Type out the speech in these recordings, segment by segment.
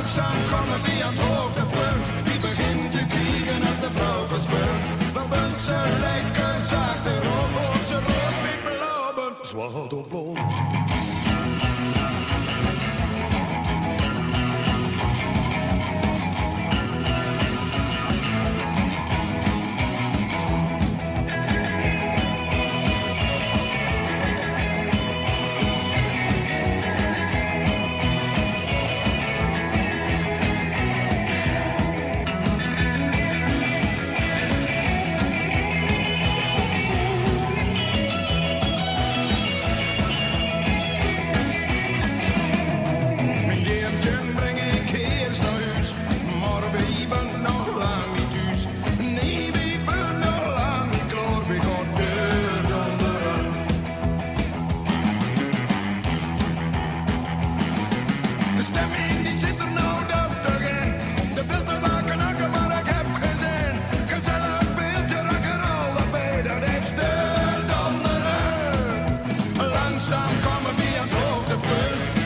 langzaam komen we aan het hoogtepunt. Wie begint te kriegen op de vrouwenspunt. We bunsen lekker zacht erop. Onze rood, wit, blauw, zwart of blond.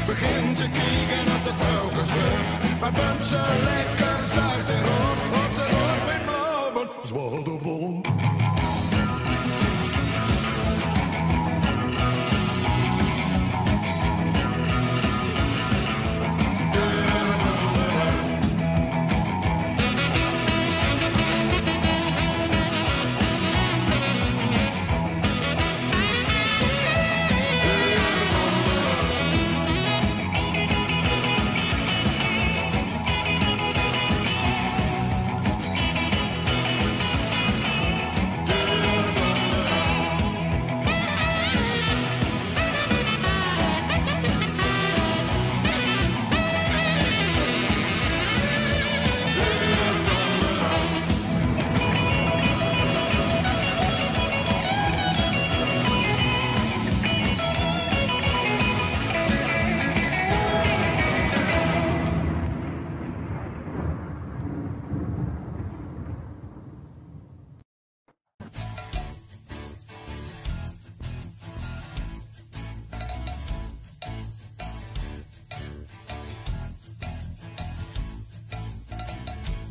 Begin te kriegen op de vrouwenspunt. Maar bunsen lekker zacht erop. Op de rood, wit, blauw, zwart of blond.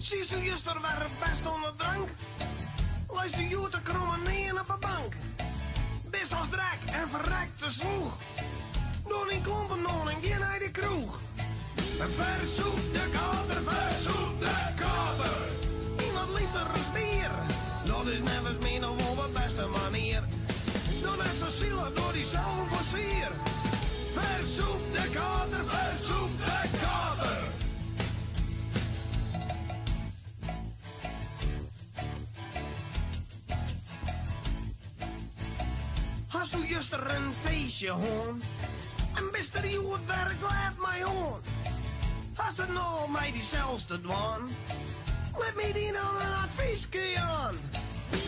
Ziet u juster waar best onder drank? Luister u te krommen neer op een bank. Best als drak en verrekt de sloeg. Door een klompen non en geen uit de kroeg. Verzoek de kater, verzoek de kater. Iemand liever een bier. Dat is nevens meer nog wel de beste manier. Dan net zo zielig door die zo'n plezier. Verzoek de kater, verzoek de kater. Hast u juster een feestje hoorn? En bist er u het werk laat mij hoorn? Hast het nou mij diezelfde dwan? Let me die dan een adviesje aan.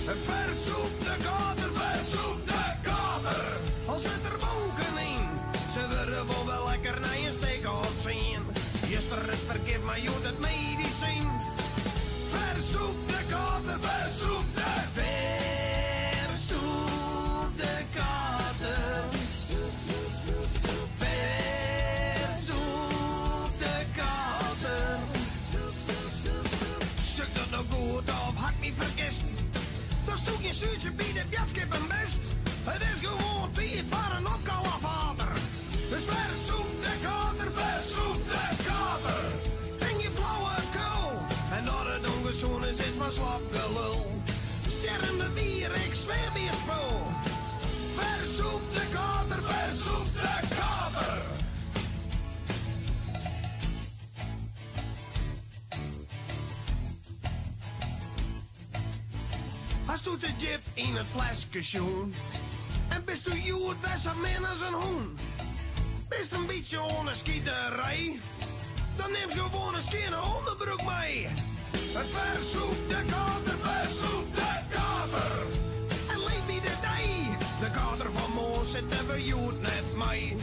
Verzoek de kater, verzoek de kater. Al zit er bonken in, ze willen wel lekker naar je steken op zien. Juster het vergeef mij uit het medicijn. Verzoek de kater, verzoek de verzoek de kater. Verzoek de kater. Zoek dat nou goed of had me vergist. Dan stoek je zuurtje bij de bjatskip en best. Het is gewoon tijd voor een opkalafvader. Dus verzoek de kater, verzoek de kater. En je flauwe kou. En dat het ongezond is maar slap gelul. Sterrende dier, ik zweer weer spul. Verzoek de kater, verzoek de kater. Als doet de jip in het flesje schoen. En bist u jood besser min als een hoen. Bist een beetje onderschieterij. Dan neem je gewoon een keer een onderbroek mee. Verzoek de kater, verzoek de kater. En leef niet de day. De kater van morgen zit even jood net mee.